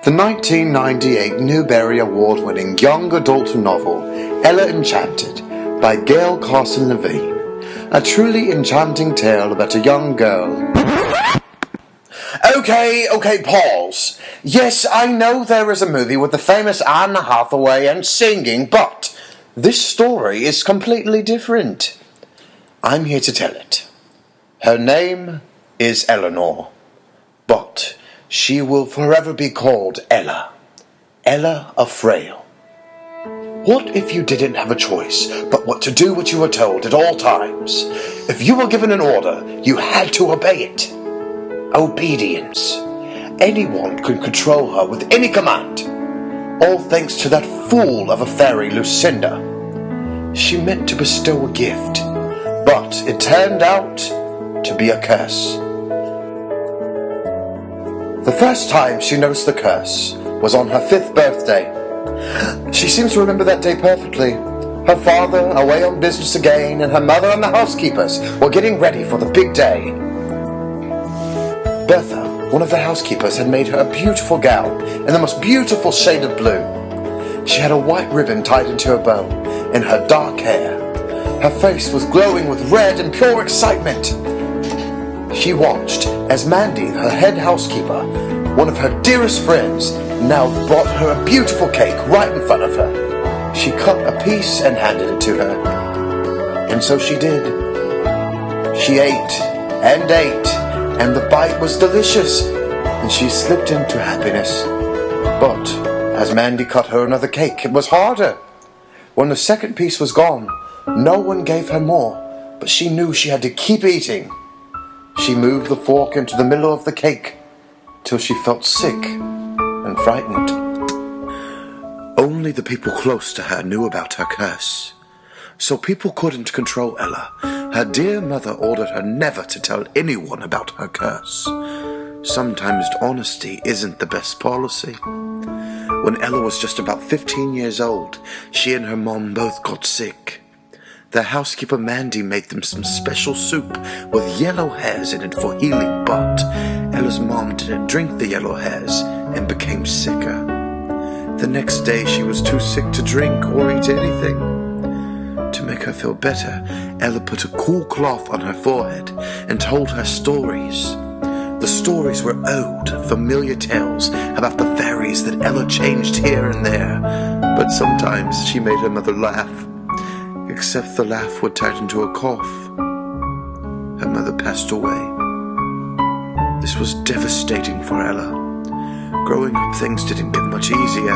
The 1998 Newbery Award-winning young adult novel Ella Enchanted by Gail Carson Levine, a truly enchanting tale about a young girl. Okay, pause. Yes, I know there is a movie with the famous Anne Hathaway and singing, but this story is completely different. I'm here to tell it. Her name is Eleanor, but she will forever be called Ella. Ella of Frail. What if you didn't have a choice but to do what you were told at all times? If you were given an order, you had to obey it. Obedience. Anyone could control her with any command. All thanks to that fool of a fairy, Lucinda. She meant to bestow a gift, but it turned out to be a curse. The first time she noticed the curse was on her 5th birthday. She seems to remember that day perfectly. Her father away on business again, and her mother and the housekeepers were getting ready for the big day. Bertha, one of the housekeepers, had made her a beautiful gown in the most beautiful shade of blue. She had a white ribbon tied into her bow, and her dark hair. Her face was glowing with red and pure excitement. She watched as Mandy, her head housekeeper, one of her dearest friends, now brought her a beautiful cake right in front of her. She cut a piece and handed it to her. And so she did. She ate and ate, and the bite was delicious, and she slipped into happiness. But as Mandy cut her another cake, it was harder. When the second piece was gone, no one gave her more, but she knew she had to keep eating. She moved the fork into the middle of the cake till she felt sick and frightened. Only the people close to her knew about her curse, so people couldn't control Ella. Her dear mother ordered her never to tell anyone about her curse. Sometimes honesty isn't the best policy. When Ella was just about 15 years old, she and her mom both got sick. The housekeeper Mandy made them some special soup with yellow hairs in it for healing, but Ella's mom didn't drink the yellow hairs and became sicker. The next day she was too sick to drink or eat anything. To make her feel better, Ella put a cool cloth on her forehead and told her stories. The stories were old, familiar tales about the fairies that Ella changed here and there, but sometimes she made her mother laugh. Except the laugh would turn into a cough. Her mother passed away. This was devastating for Ella. Growing up, things didn't get much easier.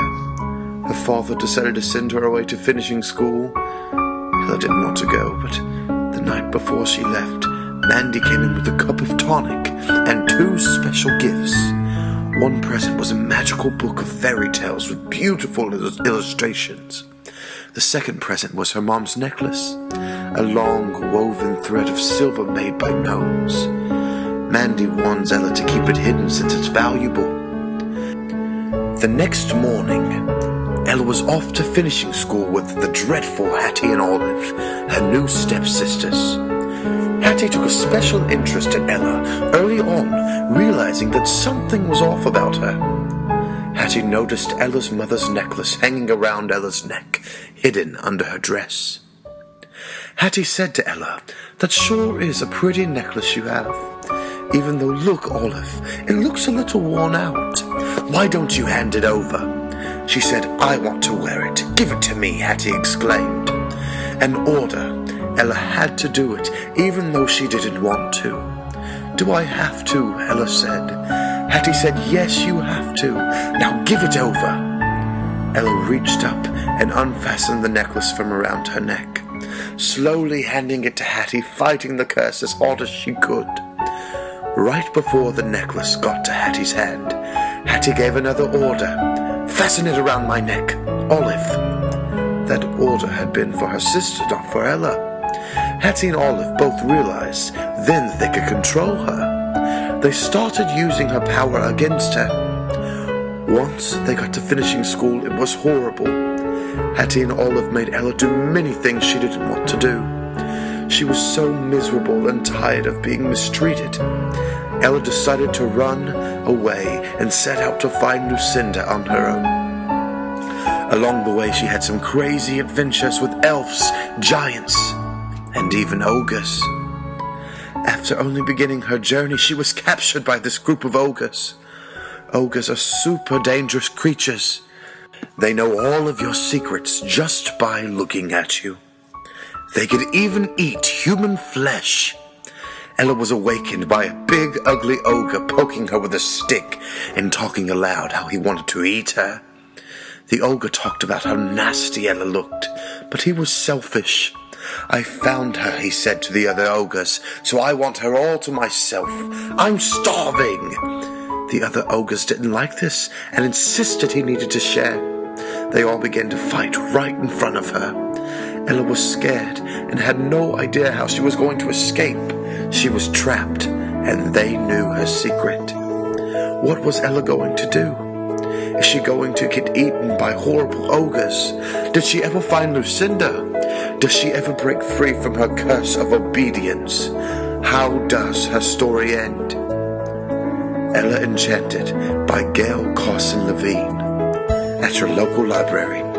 Her father decided to send her away to finishing school. Ella didn't want to go, but the night before she left, Mandy came in with a cup of tonic and 2 special gifts. One present was a magical book of fairy tales with beautiful illustrations. The second present was her mom's necklace, a long woven thread of silver made by gnomes. Mandy warns Ella to keep it hidden since it's valuable. The next morning, Ella was off to finishing school with the dreadful Hattie and Olive, her new stepsisters. Hattie took a special interest in Ella early on, realizing that something was off about her. Hattie noticed Ella's mother's necklace hanging around Ella's neck, hidden under her dress. Hattie said to Ella, "That sure is a pretty necklace you have. Even though, look, Olive, it looks a little worn out. Why don't you hand it over?" She said, "I want to wear it. Give it to me," Hattie exclaimed. An order. Ella had to do it, even though she didn't want to. "Do I have to?" Ella said. Hattie said, "Yes, you have to. Now give it over." Ella reached up and unfastened the necklace from around her neck, slowly handing it to Hattie, fighting the curse as hard as she could. Right before the necklace got to Hattie's hand, Hattie gave another order. "Fasten it around my neck, Olive." That order had been for her sister, not for Ella. Hattie and Olive both realized then that they could control her. They started using her power against her. Once they got to finishing school, it was horrible. Hattie and Olive made Ella do many things she didn't want to do. She was so miserable and tired of being mistreated. Ella decided to run away and set out to find Lucinda on her own. Along the way, she had some crazy adventures with elves, giants, and even ogres. After only beginning her journey, she was captured by this group of ogres. Ogres are super dangerous creatures. They know all of your secrets just by looking at you. They could even eat human flesh. Ella was awakened by a big, ugly ogre poking her with a stick and talking aloud how he wanted to eat her. The ogre talked about how nasty Ella looked, but he was selfish. I found her, he said to the other ogres, so I want her all to myself. I'm starving. The other ogres didn't like this and insisted he needed to share. They all began to fight right in front of her. Ella was scared and had no idea how she was going to escape. She was trapped, and they knew her secret. What was Ella going to do? Is she going to get eaten by horrible ogres? Did she ever find Lucinda? Does she ever break free from her curse of obedience? How does her story end? Ella Enchanted by Gail Carson Levine at your local library.